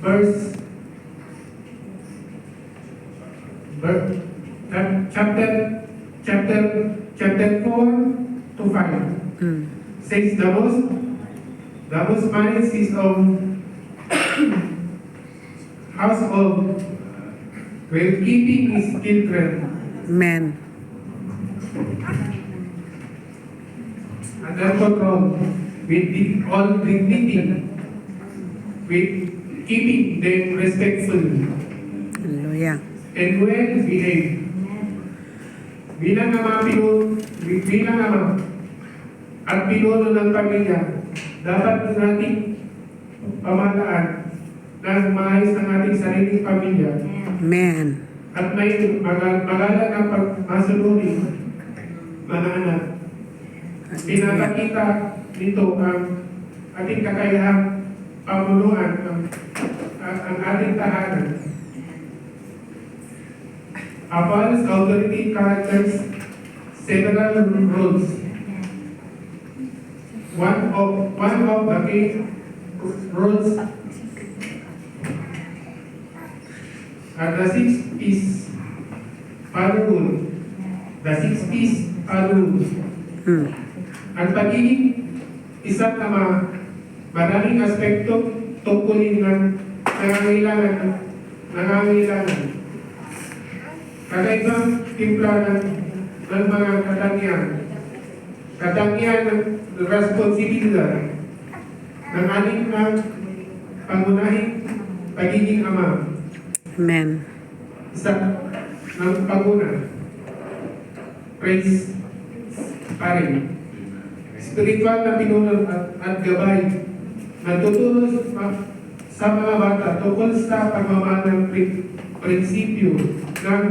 verse, ver- chapter 4 to 5 says the most manage his own household while keeping his children Amen. under control with all dignity, with keeping them respectful Hallelujah. and well behaved. Bilang ama at pinuno ng pamilya, dapat nating pamahalaan ng maayos ang ating sariling pamilya Amen. at may magalang ang pagmasunuri mga anak. Hallelujah. Pinapakita nito ang ating kakayahang pamunuan ang ating tahanan. Apollo's authority characters several roles. One of the key roles are the 6 P's fatherhood. The 6 P's fatherhood. Ang pagiging isang ama, maraming aspekto tungkulin ng nangangailangan. Kakaibang timpla ng mga katangian ng responsibilidad ng ating pangunahing pagiging ama. Amen. Isa ng paguna, praise pare, spiritual na pinuno at gabay, nagtuturo sa mga bata tungkol sa pagmamahal ng prinsipyo ng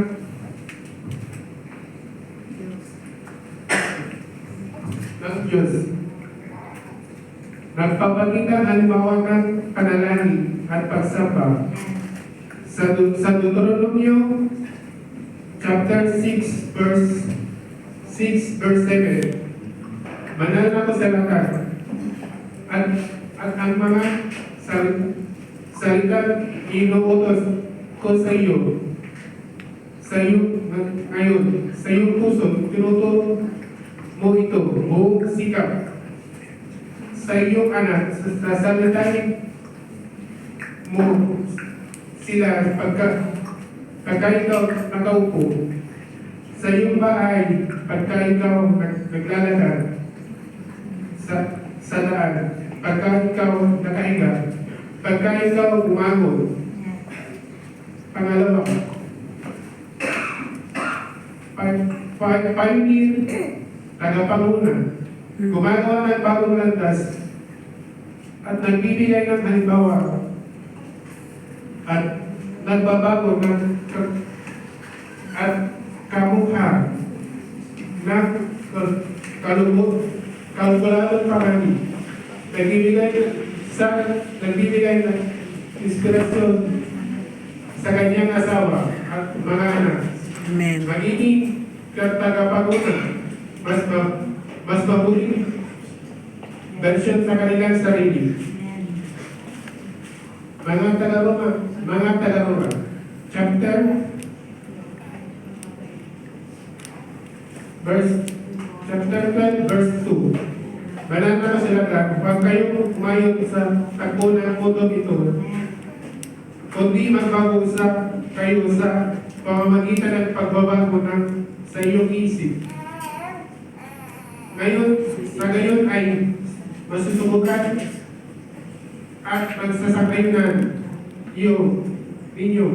Diyos. Nagpapakita halimbawa ng panalangin at pagsamba. Sa Deuteronomio chapter 6 verse 7, manalangin ako sa lahat at ang mga salitang inuutos ko sa iyo ngayon, sa iyong puso, tinuturo mo ito, buong sikap sa iyong anak, sa salitain mo sila pagka ikaw nakaupo sa iyong bahay, pagka ikaw naglalakad sa daan, pagka ikaw nakahinga, pagka ikaw umangon. Pangalawa, pioneer, tagapanguna, gumagawa ng bagong landas at nagbibigay ng halimbawa at nagbabago at kamukha ng kalkuladong pangani, nagbibigay ng inspirasyon sa kanyang asawa at mga anak. Amen. Magiging tagapanguna, mas mabuting version sa kanilang sarili. Mga taga-Roma, chapter 12, verse 2. Banata ko sila ka, huwag kayong umayon sa takbo ng mundo ito, kundi magpag-usap kayo sa pamamagitan ng pagbabago sa iyong isip. Sa ngayon ay masusubukan at magsasakayunan ninyo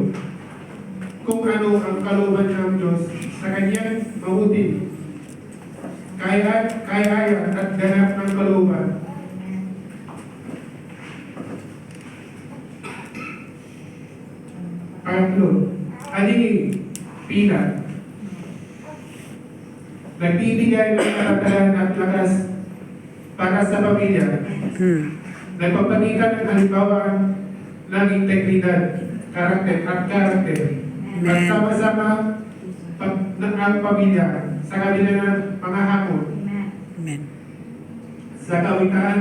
kung ano ang kalooban ng Diyos sa kanyang mabuti, kaya at ganap ng kalooban. Pangatlo, aling pila, nagbibigay ng karapatan at lakas para sa pamilya. Nagpapakita ng halimbawa ng integridad, karakter. At sama-sama ang pamilya sa kabila ng mga hamon. Amen. Sa Kawikaan,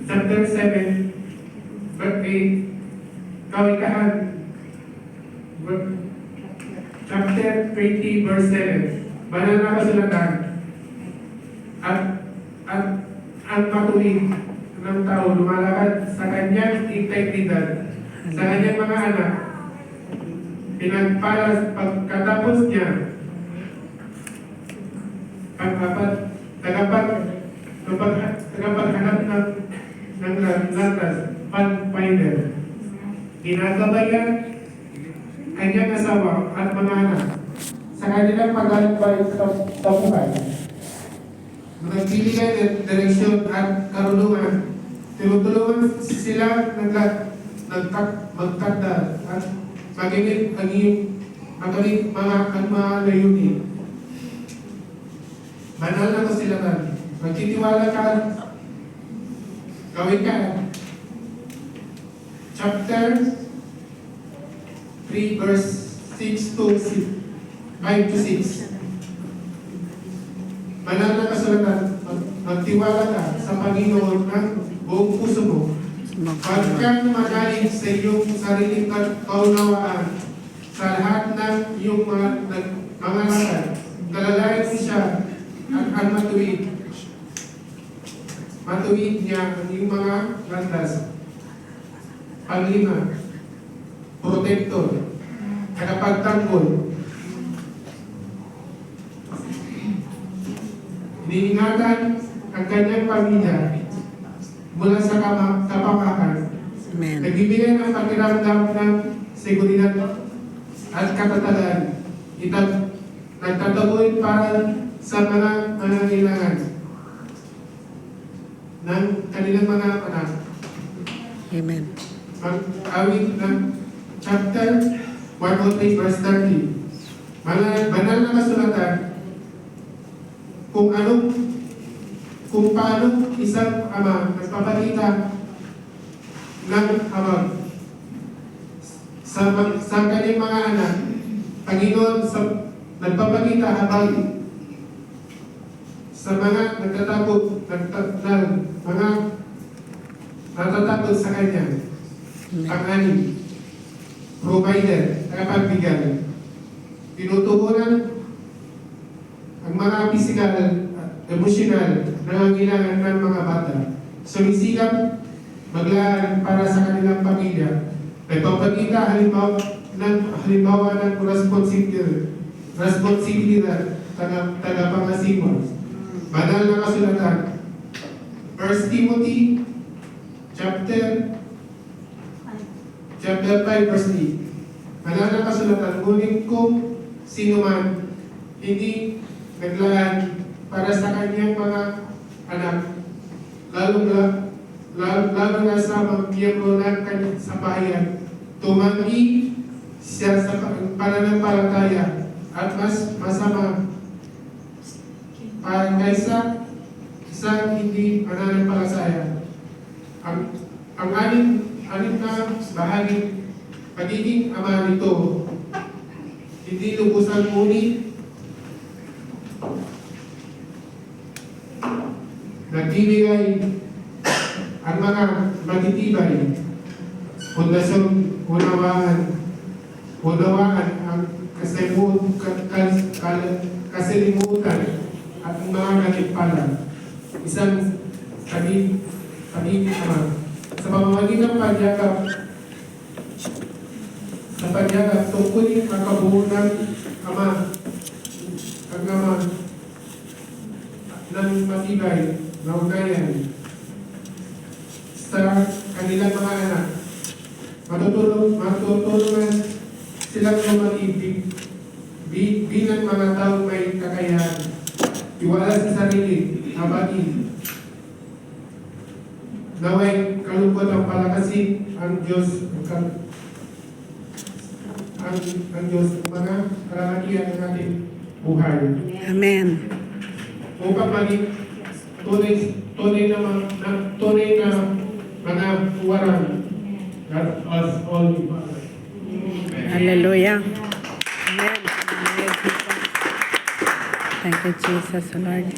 chapter 7, Kawikahan, chapter 20, verse 7. Banal na kasulatan at ang patuwid ng tao lumalakad sa kanyang integridad, sa kanyang mga anak, pinagpala pagkatapos niya, pag-apat, tagapaghanap ng landas, pathfinder, ginagabayan kanyang asawa at mga anak sa kanilang paglalakbay sa buhay. Nagbibigay ng direksyon at karunungan. Tinutulungan sila magkakda at magiging mga layunin. Banal na kasilatan. Magtitiwala ka, gawin ka. Chapter 3 verse 5 to 6. Banal na kasulatan, magtiwala ka sa Panginoon ng buong puso mo. Huwag kang magaling sa iyong sariling kaunawaan sa lahat ng iyong mga lakad. Kalalayan mo siya at ang matuwid. Matuwid niya ang iyong mga landas. Panglima, protector, tagapagtanggol. Iniingatan ang kanyang pamilya mula sa kapamakan. Amen. Nagbibigay ng pakiramdam ng seguridad at katatagan. Nagtataguin para sa mga nangangailangan ng kanilang mga anak. Amen. Mag-awit ng chapter 103 verse 30. Banal na kasulatan kung paano isang ama nagpapakita ng habag sa kanyang mga anak. Panginoon nagpapakita habag sa mga natatakot sa kanya. Pang-anim, provider, tagapagbigay. Tinutugunan ang mga pisikal at emosyonal na nangangailangan ng mga bata. Sumisikap maglaan para sa kanilang pamilya. Nagpapakita halimbawa ng responsibilidad tagapangasiwa. Banal na kasulatan. 1 Timothy chapter 5 verse 8. Banal na kasulatan, ngunit kung sino man hindi naglaan para sa kanyang mga anak, lalo na sa mga miyembro ng kanyang sambahayan, tumanggi siya sa pananampalataya at mas masama kaysa isang hindi pananampalataya. Ang anim na bahagi pagiging ama nito, hindi lubusan ngunit nagbibigay ang mga matitibay, pundasyon, unawaan ang kasalimutan at mga nagipala. Isang pagiging ama. Sa pamamagitan ng pagyakap, tungkulin ang kabuuan ng ama, ang ama ng matibay na ugnayan sa kanilang mga anak. Matutulungan silang lumaki bilang mga taong may kakayahan. Iwala sa sarili, habagin. Naway kalungkot ang palakasin ang Diyos ang Diyos mga kalalakihan ng ating buhay. Amen. Upang maging tunay na mga uwaran. God us all. Hallelujah. Amen. Thank you, Jesus, Lord.